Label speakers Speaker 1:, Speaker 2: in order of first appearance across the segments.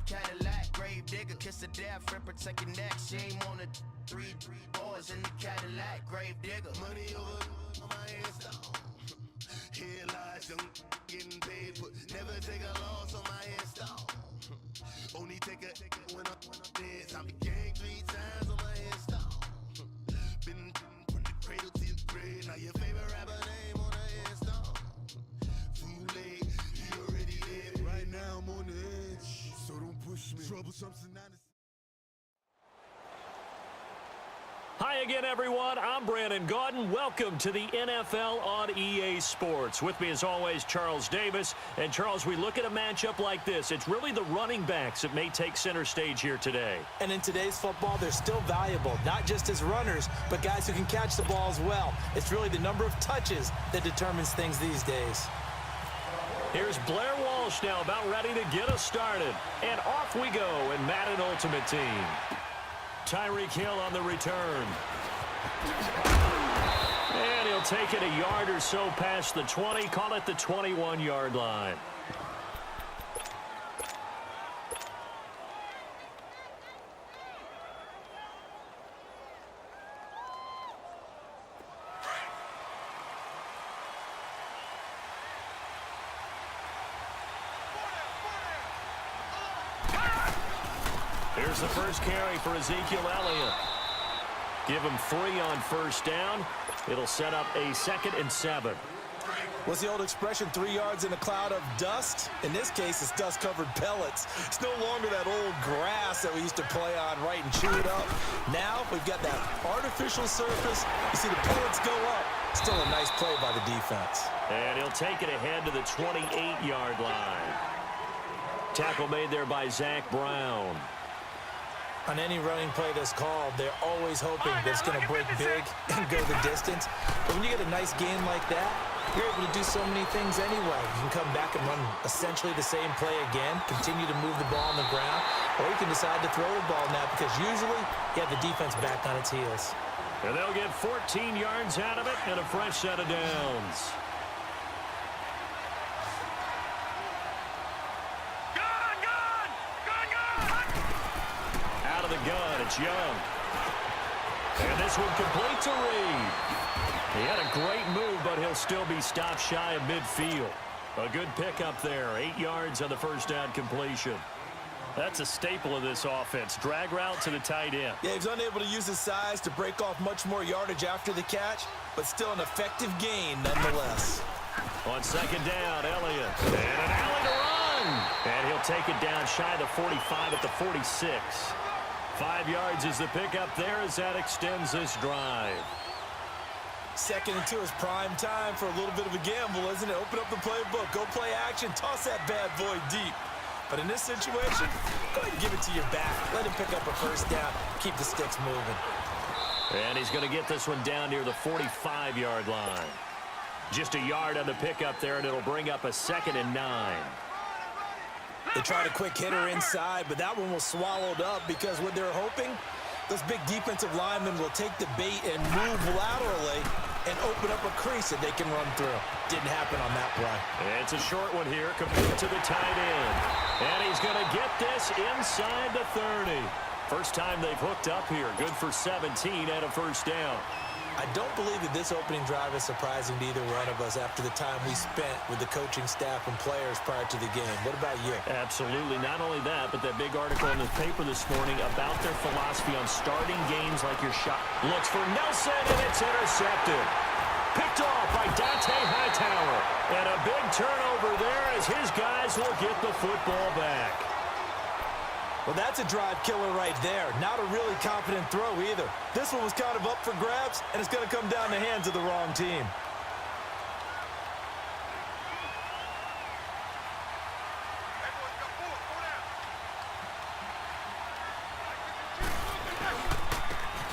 Speaker 1: Cadillac, grave digger, kiss the death, friend, protect your neck. She ain't on the three boys in the Cadillac, grave digger. Money over my headstone. Here lies young, getting paid, but never take a loss on my headstone. Only take a when I'm dead. I'm gang 3 times on my headstone. Been from the cradle to the grave. Now your favorite rapper name on the headstone. Too late, you already dead. Right now I'm on the edge, so don't push me. Troublesome synonymous.
Speaker 2: Hi again, everyone. I'm Brandon Gaudin. Welcome to the NFL on EA Sports. With me, as always, Charles Davis. And, Charles, we look at a matchup like this. It's really the running backs that may take center stage here today.
Speaker 3: And in today's football, they're still valuable, not just as runners, but guys who can catch the ball as well. It's really the number of touches that determines things these days.
Speaker 2: Here's Blair Walsh now about ready to get us started. And off we go in Madden Ultimate Team. Tyreek Hill on the return. And he'll take it a yard or so past the 20, call it the 21-yard line. Here's the first carry for Ezekiel Elliott. Give him 3 on first down. It'll set up a 2nd and 7.
Speaker 3: What's the old expression, 3 yards in a cloud of dust? In this case, it's dust-covered pellets. It's no longer that old grass that we used to play on, right, and chew it up. Now we've got that artificial surface. You see the pellets go up. Still a nice play by the defense.
Speaker 2: And he'll take it ahead to the 28-yard line. Tackle made there by Zach Brown.
Speaker 3: On any running play that's called, they're always hoping that it's going to break big and go the distance. But when you get a nice gain like that, you're able to do so many things anyway. You can come back and run essentially the same play again, continue to move the ball on the ground, or you can decide to throw the ball now because usually you have the defense back on its heels.
Speaker 2: And they'll get 14 yards out of it and a fresh set of downs. Gun, it's Young. And this one complete to Reed. He had a great move, but he'll still be stopped shy of midfield. A good pickup there, 8 yards on the first down completion. That's a staple of this offense. Drag route to the tight end.
Speaker 3: Yeah, he's unable to use his size to break off much more yardage after the catch, but still an effective gain nonetheless.
Speaker 2: On second down, Elliott. And an alley to run. And he'll take it down shy of the 45 at the 46. 5 yards is the pickup there as that extends this drive.
Speaker 3: 2nd and 2 is prime time for a little bit of a gamble, isn't it? Open up the playbook, go play action, toss that bad boy deep. But in this situation, go ahead and give it to your back. Let him pick up a first down, keep the sticks moving.
Speaker 2: And he's going to get this one down near the 45-yard line. Just a yard on the pickup there, and it'll bring up a 2nd and 9.
Speaker 3: They tried a quick hitter inside, but that one was swallowed up because what they're hoping, those big defensive linemen will take the bait and move laterally and open up a crease that they can run through. Didn't happen on that play.
Speaker 2: It's a short one here, complete to the tight end. And he's going to get this inside the 30. First time they've hooked up here. Good for 17 and a first down.
Speaker 3: I don't believe that this opening drive is surprising to either one of us after the time we spent with the coaching staff and players prior to the game. What about you?
Speaker 2: Absolutely. Not only that, but that big article in the paper this morning about their philosophy on starting games like your shot. Looks for Nelson, and it's intercepted. Picked off by Dante Hightower. And a big turnover there as his guys will get the football back.
Speaker 3: Well, that's a drive killer right there. Not a really confident throw either. This one was kind of up for grabs, and it's going to come down the hands of the wrong team.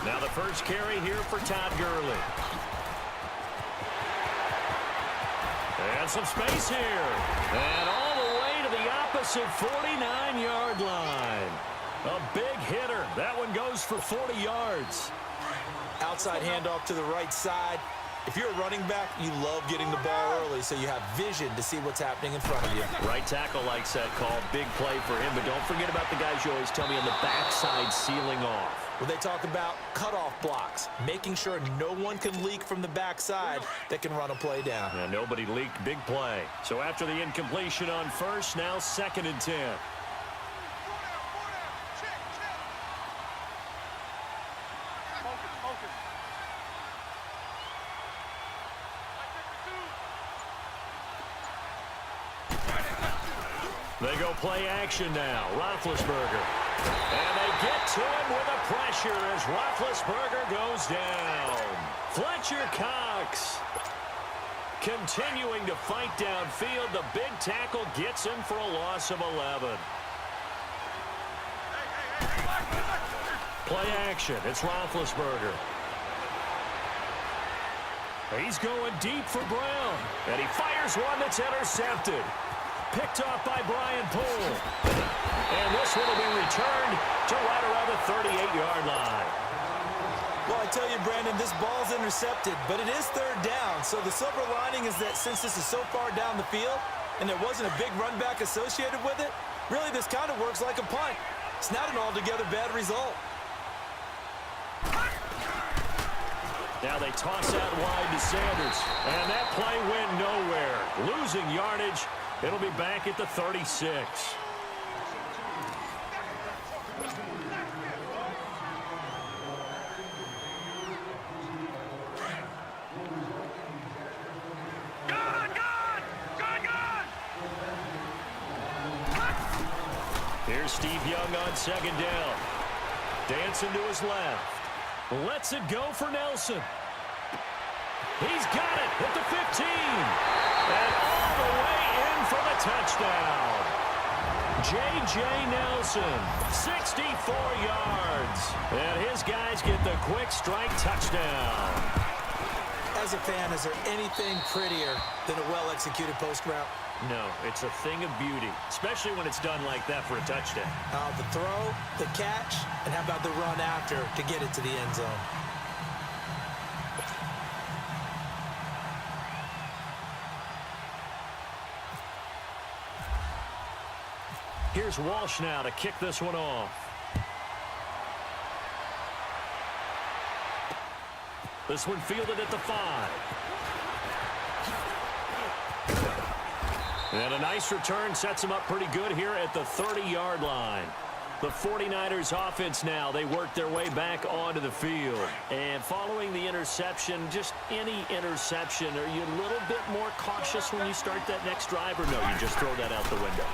Speaker 2: Now the first carry here for Todd Gurley. And some space here. And all the way to the opposite 49-yard line. A big hitter. That one goes for 40 yards.
Speaker 3: Outside handoff to the right side. If you're a running back, you love getting the ball early so you have vision to see what's happening in front of you.
Speaker 2: Right tackle likes that call. Big play for him, but don't forget about the guys you always tell me on the backside sealing off.
Speaker 3: Well, they talk about cutoff blocks, making sure no one can leak from the backside that can run a play down.
Speaker 2: Yeah, nobody leaked. Big play. So after the incompletion on first, now 2nd and 10. They go play action now. Roethlisberger. And they get to him with a pressure as Roethlisberger goes down. Fletcher Cox continuing to fight downfield. The big tackle gets him for a loss of 11. Play action. It's Roethlisberger. He's going deep for Brown. And he fires one that's intercepted. Picked off by Brian Poole. And this one will be returned to right around the 38-yard line.
Speaker 3: Well, I tell you, Brandon, this ball's intercepted, but it is 3rd down. So the silver lining is that since this is so far down the field and there wasn't a big run back associated with it, really this kind of works like a punt. It's not an altogether bad result.
Speaker 2: Now they toss out wide to Sanders. And that play went nowhere. Losing yardage. It'll be back at the 36. Here's Steve Young on 2nd down. Dancing to his left. Lets it go for Nelson. He's got it at the 15. And all the way in for the touchdown. J.J. Nelson, 64 yards. And his guys get the quick strike touchdown.
Speaker 3: As a fan, is there anything prettier than a well-executed post route?
Speaker 2: No, it's a thing of beauty, especially when it's done like that for a touchdown.
Speaker 3: The throw, the catch, and how about the run after to get it to the end zone?
Speaker 2: Here's Walsh now to kick this one off. This one fielded at the 5. And a nice return sets him up pretty good here at the 30-yard line. The 49ers offense now, they work their way back onto the field. And following the interception, just any interception, are you a little bit more cautious when you start that next drive, or no, you just throw that out the window?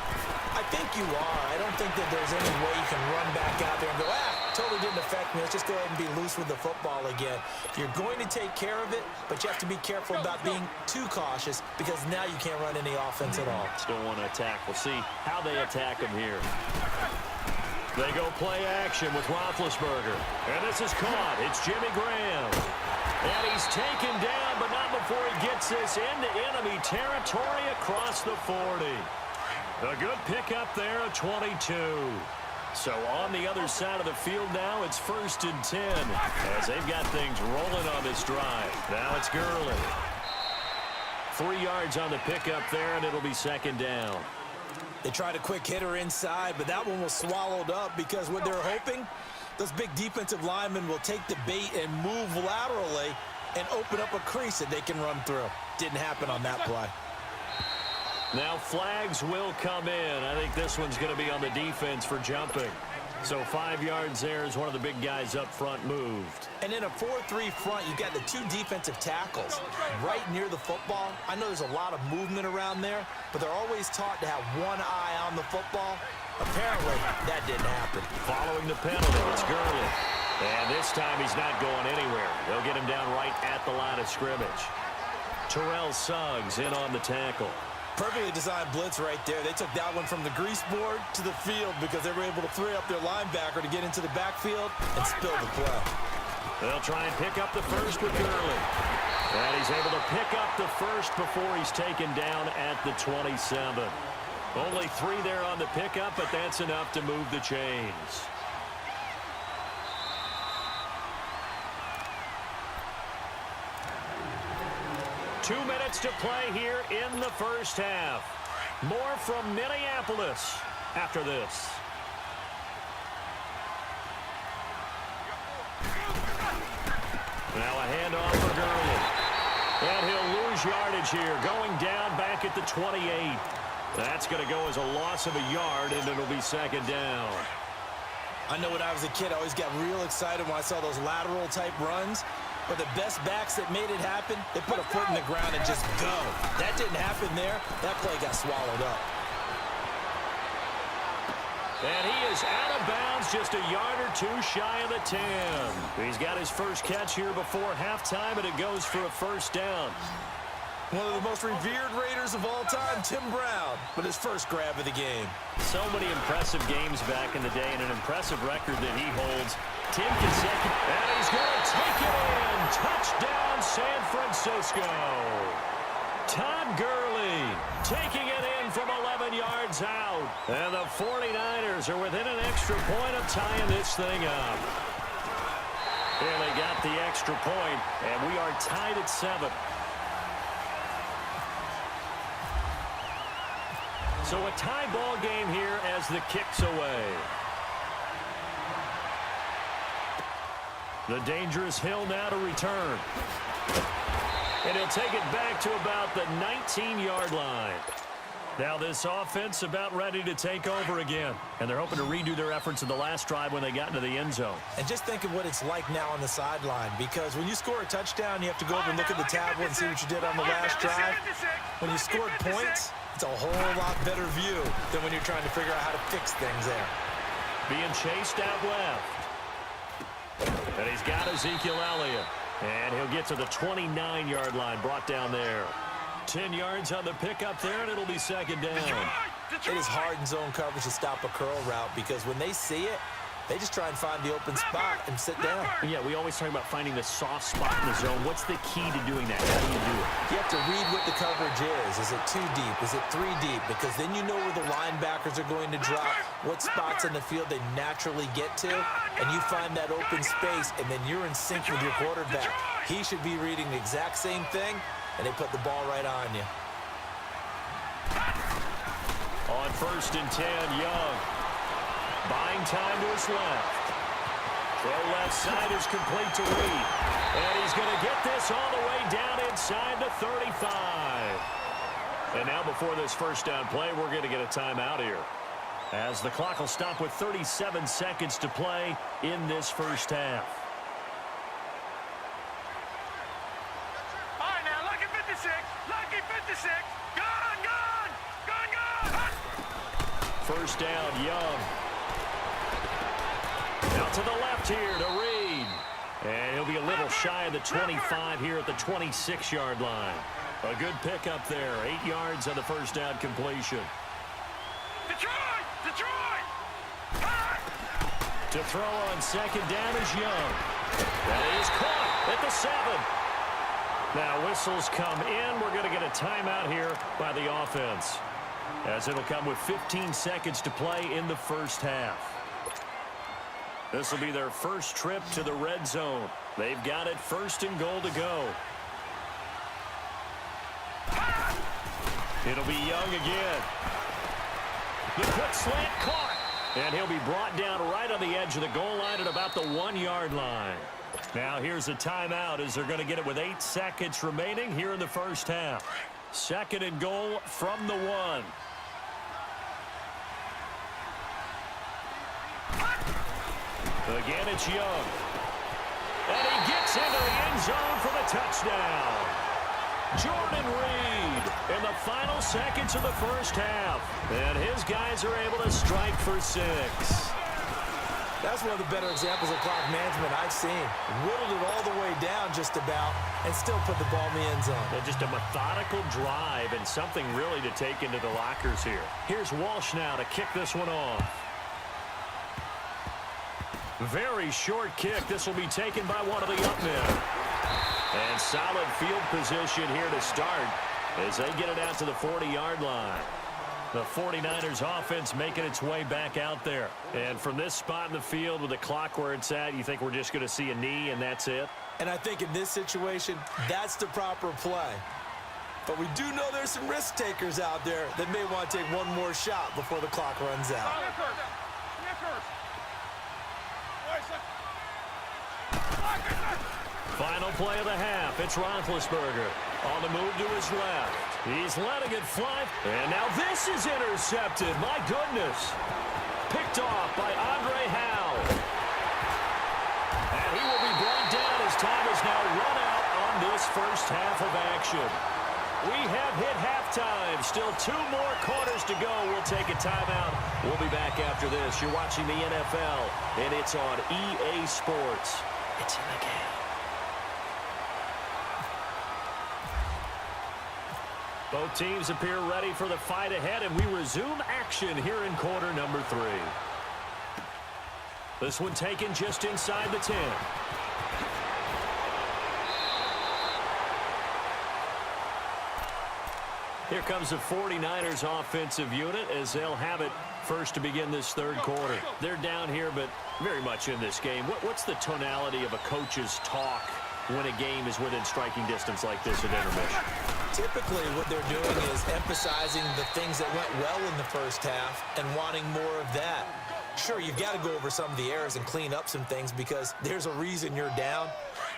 Speaker 3: I think you are. I don't think that there's any way you can run back out there and go, totally didn't affect me. Let's just go ahead and be loose with the football again. You're going to take care of it, but you have to be careful about being too cautious because now you can't run any offense at all.
Speaker 2: Still want to attack. We'll see how they attack him here. They go play action with Roethlisberger. And this is caught. It's Jimmy Graham. And he's taken down, but not before he gets this into enemy territory across the 40. A good pickup there at 22. So on the other side of the field now, it's 1st and 10 as they've got things rolling on this drive. Now it's Gurley. 3 yards on the pickup there, and it'll be 2nd down.
Speaker 3: They tried a quick hitter inside, but that one was swallowed up because what they're hoping, those big defensive linemen will take the bait and move laterally and open up a crease that they can run through. Didn't happen on that play.
Speaker 2: Now flags will come in. I think this one's going to be on the defense for jumping. So 5 yards there as one of the big guys up front moved. And in a 4-3 front, you've got the 2 defensive tackles right near the football. I know there's a lot of movement around there, but they're always taught to have one eye on the football. Apparently, that didn't happen. Following the penalty, it's Gurley. And this time he's not going anywhere. They'll get him down right at the line of scrimmage. Terrell Suggs in on the tackle.
Speaker 3: Perfectly designed blitz right there. They took that one from the grease board to the field because they were able to free up their linebacker to get into the backfield and spill the play.
Speaker 2: They'll try and pick up the first with Gurley. And he's able to pick up the first before he's taken down at the 27. Only 3 there on the pickup, but that's enough to move the chains. 2 minutes to play here in the first half. More from Minneapolis after this. Now a handoff for Gurley. And he'll lose yardage here, going down back at the 28. That's going to go as a loss of a yard, and it'll be second down.
Speaker 3: I know when I was a kid, I always got real excited when I saw those lateral-type runs. But the best backs that made it happen, they put a foot in the ground and just go. That didn't happen there. That play got swallowed up.
Speaker 2: And he is out of bounds, just a yard or two shy of the 10. He's got his first catch here before halftime, and it goes for a first down.
Speaker 3: One of the most revered Raiders of all time, Tim Brown, with his first grab of the game.
Speaker 2: So many impressive games back in the day and an impressive record that he holds. 10 consecutive, and he's going to take it in. Touchdown, San Francisco. Todd Gurley taking it in from 11 yards out. And the 49ers are within an extra point of tying this thing up. Here they got the extra point, and we are tied at 7. So a tie ball game here as the kick's away. The dangerous Hill now to return. And he'll take it back to about the 19-yard line. Now this offense about ready to take over again. And they're hoping to redo their efforts in the last drive when they got into the end zone.
Speaker 3: And just think of what it's like now on the sideline. Because when you score a touchdown, you have to go over and look at the tablet and see what you did on the last drive. When you scored points, it's a whole lot better view than when you're trying to figure out how to fix things there.
Speaker 2: Being chased out left. And he's got Ezekiel Elliott. And he'll get to the 29-yard line, brought down there. 10 yards on the pickup there, and it'll be second down.
Speaker 3: It is hard in zone coverage to stop a curl route because when they see it, they just try and find the open spot and sit down.
Speaker 2: Yeah, we always talk about finding the soft spot in the zone. What's the key to doing that? How do you do it?
Speaker 3: You have to read what the coverage is. Is it 2 deep? Is it 3 deep? Because then you know where the linebackers are going to drop, what spots in the field they naturally get to, and you find that open space, and then you're in sync with your quarterback. He should be reading the exact same thing, and they put the ball right on you.
Speaker 2: On 1st and 10, Young. Buying time to his left. Throw left side is complete to Reed. And he's going to get this all the way down inside the 35. And now before this first down play, we're going to get a timeout here, as the clock will stop with 37 seconds to play in this first half.
Speaker 4: All right, now, lucky 56. Lucky 56. Gone, gone. Gone, gone.
Speaker 2: First down, Young. Out to the left here to Reed. And he'll be a little shy of the 25 here at the 26-yard line. A good pickup there. 8 yards on the first down completion.
Speaker 4: Detroit! Detroit! Ah!
Speaker 2: To throw on second down is Young. That is caught at the 7. Now whistles come in. We're going to get a timeout here by the offense, as it'll come with 15 seconds to play in the first half. This will be their first trip to the red zone. They've got it 1st and goal to go. It'll be Young again. The quick slant caught. And he'll be brought down right on the edge of the goal line at about the 1-yard line. Now here's a timeout as they're going to get it with 8 seconds remaining here in the first half. 2nd and goal from the 1. Again, it's Young. And he gets into the end zone for the touchdown. Jordan Reed in the final seconds of the first half. And his guys are able to strike for 6.
Speaker 3: That's one of the better examples of clock management I've seen. Whittled it all the way down just about and still put the ball in the end zone.
Speaker 2: Well, just a methodical drive and something really to take into the lockers here. Here's Walsh now to kick this one off. Very short kick. This will be taken by one of the up men. And solid field position here to start as they get it out to the 40-yard line. The 49ers offense making its way back out there. And from this spot in the field with the clock where it's at, you think we're just going to see a knee and that's it?
Speaker 3: And I think in this situation, that's the proper play. But we do know there's some risk takers out there that may want to take one more shot before the clock runs out.
Speaker 2: Final play of the half. It's Roethlisberger on the move to his left. He's letting it fly. And now this is intercepted. My goodness. Picked off by Andre Howe. And he will be brought down as time is now run out on this first half of action. We have hit halftime. Still 2 more quarters to go. We'll take a timeout. We'll be back after this. You're watching the NFL, and it's on EA Sports. It's in the game. Both teams appear ready for the fight ahead, and we resume action here in quarter number 3. This one taken just inside the 10. Here comes the 49ers offensive unit as they'll have it first to begin this third quarter. They're down here, but very much in this game. What's the tonality of a coach's talk when a game is within striking distance like this at intermission?
Speaker 3: Typically, what they're doing is emphasizing the things that went well in the first half and wanting more of that. Sure, you've got to go over some of the errors and clean up some things because there's a reason you're down.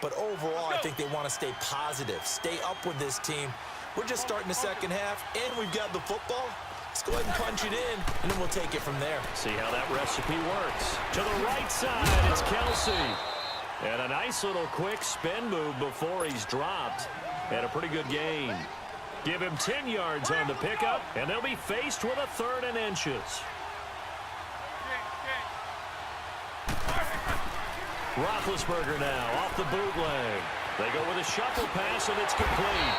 Speaker 3: But overall, I think they want to stay positive, stay up with this team. We're just starting the second half, and we've got the football. Let's go ahead and punch it in, and then we'll take it from there.
Speaker 2: See how that recipe works. To the right side, it's Kelsey. And a nice little quick spin move before he's dropped. And a pretty good gain. Give him 10 yards on the pickup, and they'll be faced with a 3rd and inches. Roethlisberger now off the bootleg. They go with a shuffle pass, and it's complete.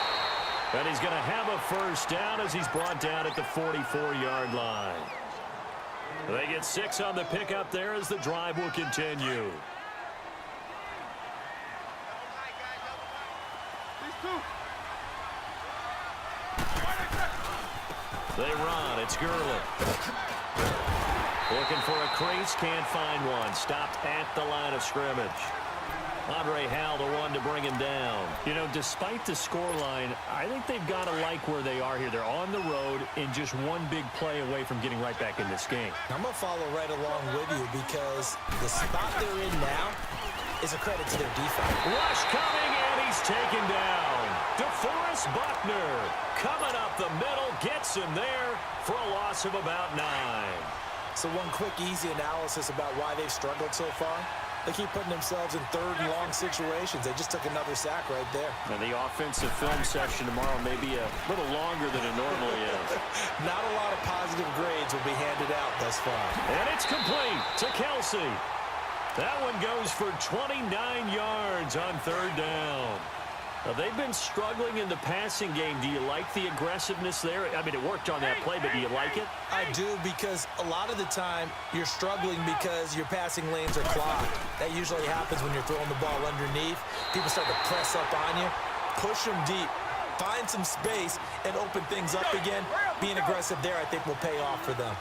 Speaker 2: And he's going to have a first down as he's brought down at the 44-yard line. They get 6 on the pickup there as the drive will continue. They run. It's Gurley. Looking for a crease. Can't find one. Stopped at the line of scrimmage. Andre Howe, the one to bring him down. You know, despite the scoreline, I think they've got to like where they are here. They're on the road and just one big play away from getting right back in this game.
Speaker 3: I'm going to follow right along with you because the spot they're in now is a credit to their defense.
Speaker 2: Rush coming, and he's taken down. DeForest Buckner coming up the middle, gets him there for a loss of about 9.
Speaker 3: So one quick, easy analysis about why they've struggled so far. They keep putting themselves in 3rd and long situations. They just took another sack right there.
Speaker 2: And the offensive film session tomorrow may be a little longer than it normally is.
Speaker 3: Not a lot of positive grades will be handed out thus far.
Speaker 2: And it's complete to Kelsey. That one goes for 29 yards on 3rd down. Now, they've been struggling in the passing game. Do you like the aggressiveness there? I mean, it worked on that play, but do you like it?
Speaker 3: I do, because a lot of the time you're struggling because your passing lanes are clogged. That usually happens when you're throwing the ball underneath. People start to press up on you. Push them deep. Find some space and open things up again. Being aggressive there, I think, will pay off for them.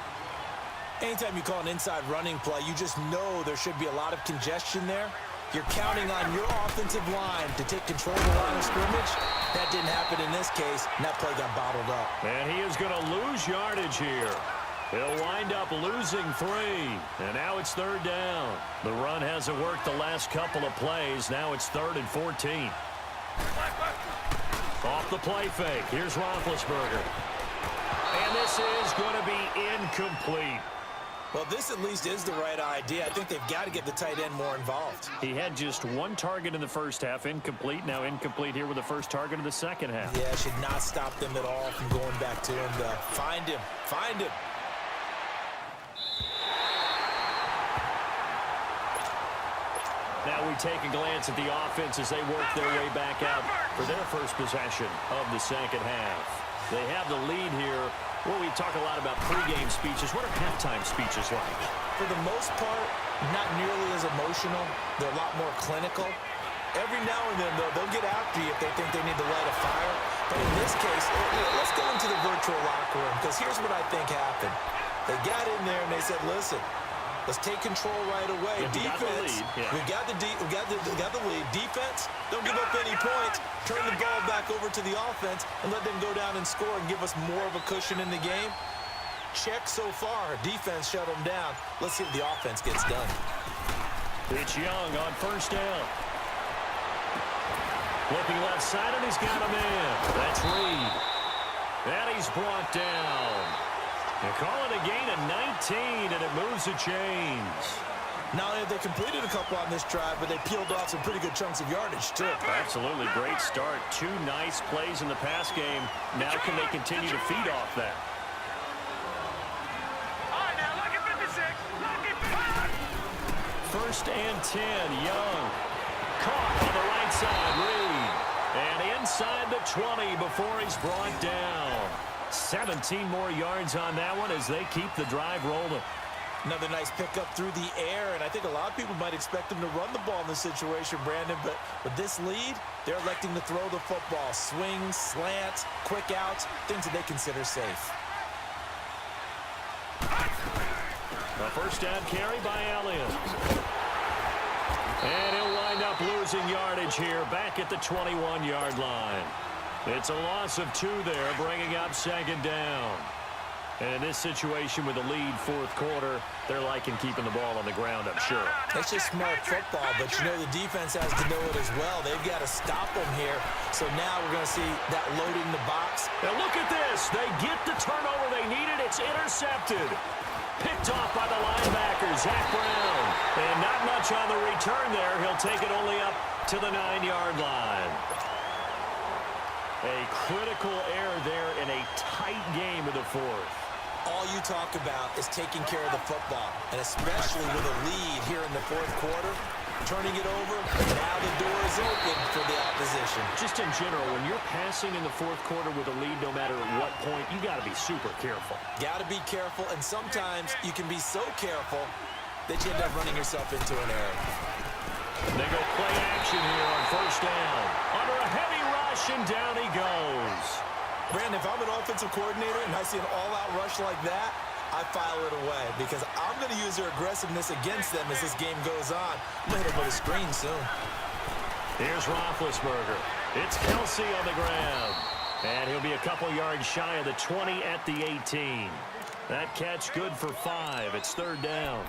Speaker 3: Anytime you call an inside running play, you just know there should be a lot of congestion there. You're counting on your offensive line to take control of the line of scrimmage. That didn't happen in this case, and that play got bottled up.
Speaker 2: And he is going to lose yardage here. He'll wind up losing 3, and now it's 3rd down. The run hasn't worked the last couple of plays. Now it's 3rd and 14. Off the play fake. Here's Roethlisberger. And this is going to be incomplete.
Speaker 3: Well, this at least is the right idea. I think they've got to get the tight end more involved.
Speaker 2: He had just 1 target in the first half, incomplete. Now incomplete here with the first target of the second half.
Speaker 3: Yeah, should not stop them at all from going back to him. Find him. Find him.
Speaker 2: Now we take a glance at the offense as they work their way back out for their first possession of the second half. They have the lead here. Well, we talk a lot about pregame speeches. What are halftime speeches like?
Speaker 3: For the most part, not nearly as emotional. They're a lot more clinical. Every now and then, though, they'll get after you if they think they need to light a fire. But in this case, let's go into the virtual locker room, because here's what I think happened. They got in there and they said, listen, Let's take control right away.
Speaker 2: Yeah,
Speaker 3: Defense, we've got the lead. Defense, don't give up any points. Turn the ball back over to the offense and let them go down and score and give us more of a cushion in the game. Check so far. Defense shut them down. Let's see if the offense gets done.
Speaker 2: It's Young on first down. Looking left side, and he's got him in. That's Reed. And he's brought down. They call it a gain of 19, and it moves the chains.
Speaker 3: Not only have they completed a couple on this drive, but they peeled off some pretty good chunks of yardage, too.
Speaker 2: Absolutely great start. 2 nice plays in the pass game. Now can they continue to feed off that?
Speaker 4: All right, now, lucky 56. Lucky 56.
Speaker 2: First and 10, Young. Caught on the right side, Reed. And inside the 20 before he's brought down. 17 more yards on that one as they keep the drive rolling.
Speaker 3: Another nice pickup through the air, and I think a lot of people might expect them to run the ball in this situation, Brandon, but with this lead, they're electing to throw the football. Swings, slants, quick outs, things that they consider safe.
Speaker 2: A first down carry by Elliott. And he'll wind up losing yardage here back at the 21-yard line. It's a loss of 2 there, bringing up second down. And in this situation with the lead fourth quarter, they're liking keeping the ball on the ground, I'm sure.
Speaker 3: It's just smart football, but you know the defense has to know it as well. They've got to stop them here. So now we're going to see that loading the box.
Speaker 2: Now look at this. They get the turnover they needed. It's intercepted. Picked off by the linebacker, Zach Brown. And not much on the return there. He'll take it only up to the 9-yard line. A critical error there in a tight game of the fourth.
Speaker 3: All you talk about is taking care of the football, and especially with a lead here in the fourth quarter, turning it over, now the door is open for the opposition.
Speaker 2: Just in general, when you're passing in the fourth quarter with a lead, no matter at what point, you got to be super careful.
Speaker 3: Got to be careful, and sometimes you can be so careful that you end up running yourself into an error.
Speaker 2: They go play action here on first down. Under a heavy rush, and down he goes.
Speaker 3: Brandon, if I'm an offensive coordinator and I see an all-out rush like that, I file it away because I'm going to use their aggressiveness against them as this game goes on. I'm going to hit them with a screen soon.
Speaker 2: Here's Roethlisberger. It's Kelsey on the ground. And he'll be a couple yards shy of the 20 at the 18. That catch good for 5. It's third down.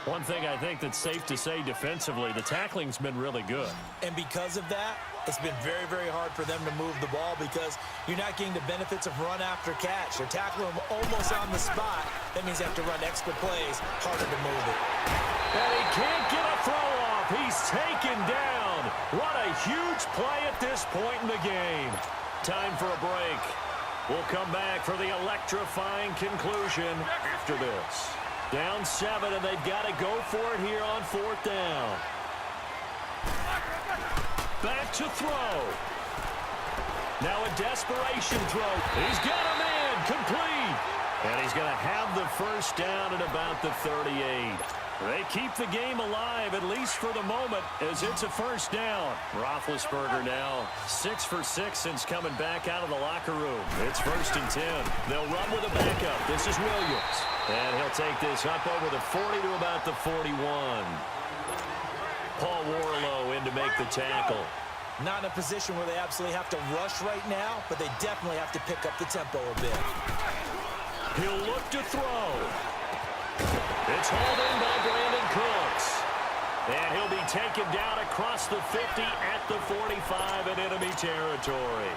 Speaker 2: One thing I think that's safe to say defensively, the tackling's been really good.
Speaker 3: And because of that, it's been very, very hard for them to move the ball because you're not getting the benefits of run after catch. They're tackling them almost on the spot. That means they have to run extra plays, harder to move it.
Speaker 2: And he can't get a throw off. He's taken down. What a huge play at this point in the game. Time for a break. We'll come back for the electrifying conclusion after this. Down 7, and they've got to go for it here on fourth down. Back to throw. Now a desperation throw. He's got a man complete. And he's going to have the first down at about the 38. They keep the game alive, at least for the moment, as it's a first down. Roethlisberger now 6 for 6 since coming back out of the locker room. It's first and 10. They'll run with a backup. This is Williams. And he'll take this up over the 40 to about the 41. Paul Warlow in to make the tackle.
Speaker 3: Not in a position where they absolutely have to rush right now, but they definitely have to pick up the tempo a bit.
Speaker 2: He'll look to throw. It's hauled in by Brandon Cooks. And he'll be taken down across the 50 at the 45 in enemy territory.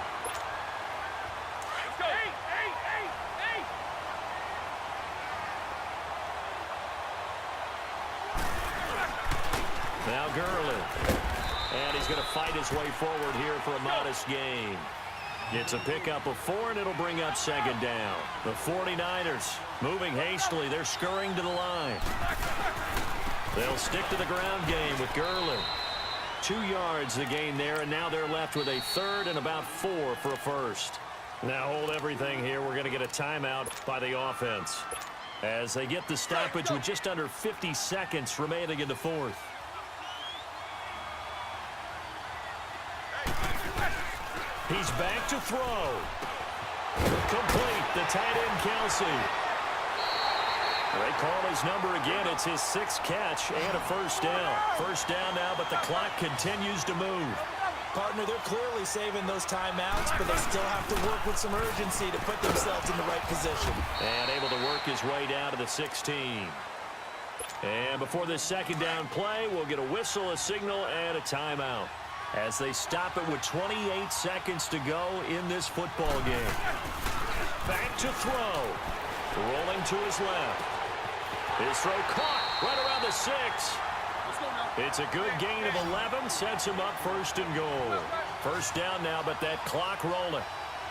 Speaker 4: Let's go. Hey.
Speaker 2: Now Gurley. And he's going to fight his way forward here for a modest gain. It's a pickup of 4, and it'll bring up second down. The 49ers moving hastily. They're scurrying to the line. They'll stick to the ground game with Gurley. 2 yards the gain there, and now they're left with a third and about 4 for a first. Now hold everything here. We're going to get a timeout by the offense as they get the stoppage with just under 50 seconds remaining in the fourth. He's back to throw. Complete, the tight end Kelsey. They call his number again. It's his 6th catch and a first down. First down now, but the clock continues to move.
Speaker 3: Partner, they're clearly saving those timeouts, but they still have to work with some urgency to put themselves in the right position.
Speaker 2: And able to work his way down to the 16. And before this second down play, we'll get a whistle, a signal, and a timeout as they stop it with 28 seconds to go in this football game. Back to throw. Rolling to his left. His throw caught right around the 6. It's a good gain of 11. Sets him up first and goal. First down now, but that clock rolling.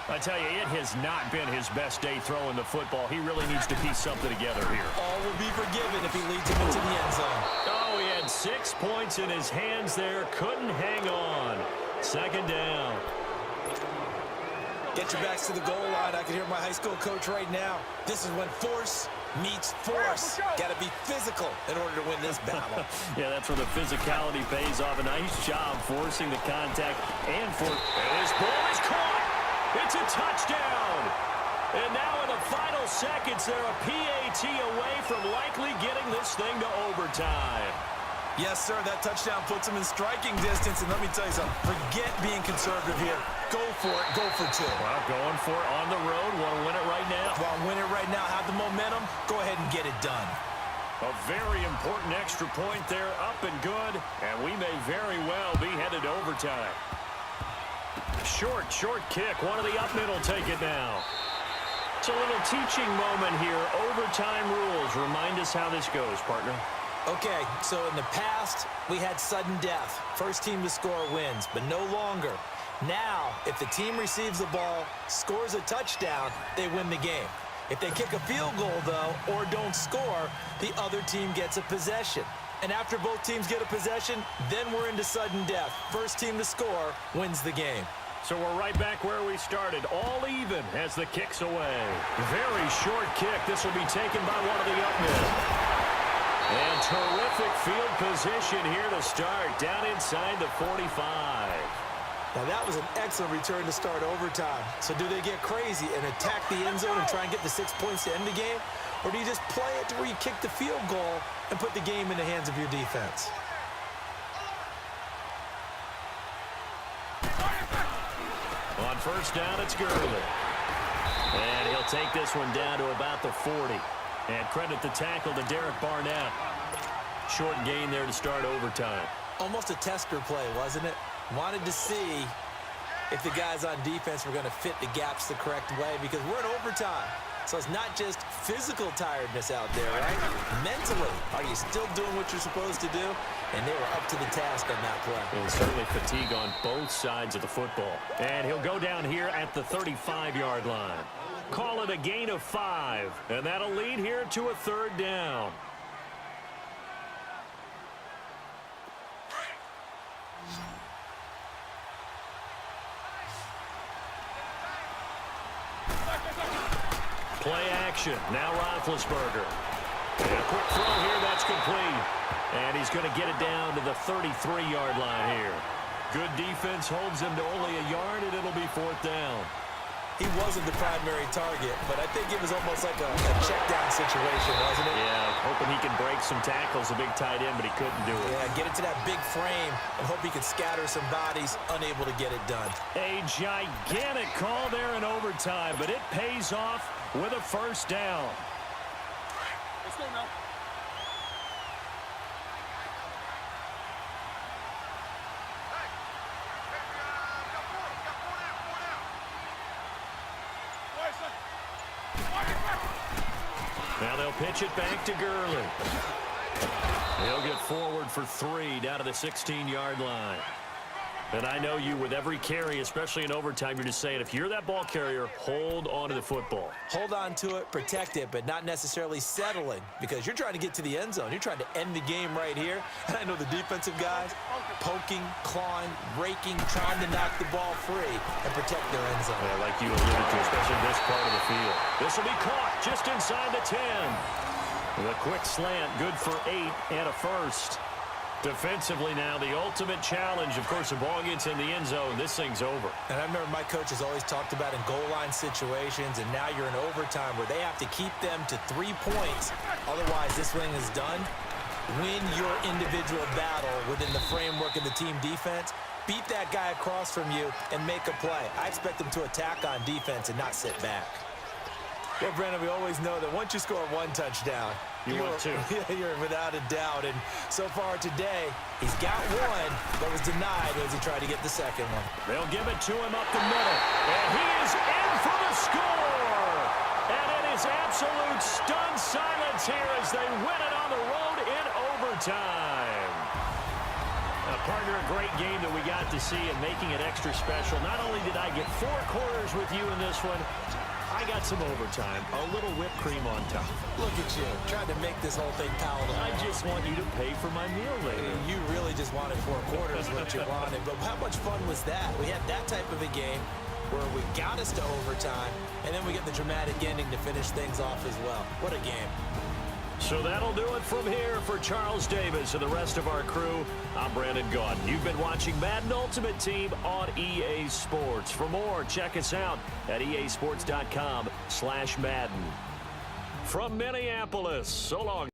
Speaker 2: I tell you, it has not been his best day throwing the football. He really needs to piece something together here.
Speaker 3: All will be forgiven if he leads him into the end zone.
Speaker 2: Oh, he had 6 points in his hands there. Couldn't hang on. Second down.
Speaker 3: Get your backs to the goal line. I can hear my high school coach right now. This is when force meets force. Got to be physical in order to win this battle.
Speaker 2: Yeah, that's where the physicality pays off. A nice job forcing the contact and this ball is caught. It's a touchdown. And now in the final seconds, they're a PAT away from likely getting this thing to overtime.
Speaker 3: Yes, sir, that touchdown puts him in striking distance. And let me tell you something, forget being conservative here. Go for it, go for 2.
Speaker 2: Well, going for it on the road. Want to win it right now?
Speaker 3: Want to win it right now, have the momentum, go ahead and get it done.
Speaker 2: A very important extra point there, up and good. And we may very well be headed to overtime. Short kick. One of the up middle take it now. It's a little teaching moment here. Overtime rules. Remind us how this goes, partner.
Speaker 3: Okay, so in the past, we had sudden death. First team to score wins, but no longer. Now, if the team receives the ball, scores a touchdown, they win the game. If they kick a field goal, though, or don't score, the other team gets a possession. And after both teams get a possession, then we're into sudden death. First team to score wins the game.
Speaker 2: So we're right back where we started, all even as the kick's away. Very short kick. This will be taken by one of the up middle. And terrific field position here to start, down inside the 45.
Speaker 3: Now that was an excellent return to start overtime. So do they get crazy and attack the end zone and try and get the 6 points to end the game? Or do you just play it to where you kick the field goal and put the game in the hands of your defense?
Speaker 2: On first down, it's Gurley. And he'll take this one down to about the 40. And credit the tackle to Derek Barnett. Short gain there to start overtime.
Speaker 3: Almost a tester play, wasn't it? Wanted to see if the guys on defense were going to fit the gaps the correct way, because we're in overtime. So it's not just physical tiredness out there, right? Mentally, are you still doing what you're supposed to do? And they were up to the task on that play.
Speaker 2: And certainly fatigue on both sides of the football. And he'll go down here at the 35-yard line. Call it a gain of 5, and that'll lead here to a third down. Play action. Now Roethlisberger. And a quick throw here. That's complete. And he's going to get it down to the 33-yard line here. Good defense holds him to only a yard, and it'll be fourth down.
Speaker 3: He wasn't the primary target, but I think it was almost like a check-down situation, wasn't it?
Speaker 2: Yeah, hoping he can break some tackles, a big tight end, but he couldn't do it.
Speaker 3: Yeah, get it to that big frame and hope he can scatter some bodies, unable to get it done.
Speaker 2: A gigantic call there in overtime, but it pays off with a first down.
Speaker 4: Let's go now.
Speaker 2: Now they'll pitch it back to Gurley. He'll get forward for 3 down to the 16-yard line. And I know you, with every carry, especially in overtime, you're just saying, if you're that ball carrier, hold on to the football.
Speaker 3: Hold on to it, protect it, but not necessarily settling, because you're trying to get to the end zone. You're trying to end the game right here. And I know the defensive guys poking, clawing, raking, trying to knock the ball free and protect their end zone.
Speaker 2: Yeah, like you alluded to, especially this part of the field. This will be caught just inside the 10. With a quick slant, good for 8 and a first. Defensively now, the ultimate challenge. Of course, the ball gets in the end zone. This thing's over.
Speaker 3: And I remember my coaches always talked about in goal line situations, and now you're in overtime where they have to keep them to 3 points. Otherwise, this thing is done. Win your individual battle within the framework of the team defense. Beat that guy across from you and make a play. I expect them to attack on defense and not sit back. Well, Brandon, we always know that once you score 1 touchdown,
Speaker 2: you want 2.
Speaker 3: You're without a doubt. And so far today, he's got 1, but was denied as he tried to get the second one.
Speaker 2: They'll give it to him up the middle. And he is in for the score. And it is absolute stunned silence here as they win it on the road in overtime. Partner, a great game that we got to see and making it extra special. Not only did I get 4 quarters with you in this one, I got some overtime, a little whipped cream on top.
Speaker 3: Look at you, trying to make this whole thing palatable.
Speaker 2: I just want you to pay for my meal later.
Speaker 3: You really just wanted 4 quarters, what you wanted. But how much fun was that? We had that type of a game where we got us to overtime, and then we get the dramatic ending to finish things off as well. What a game.
Speaker 2: So that'll do it from here for Charles Davis and the rest of our crew. I'm Brandon Gaudin. You've been watching Madden Ultimate Team on EA Sports. For more, check us out at easports.com/Madden. From Minneapolis, so long.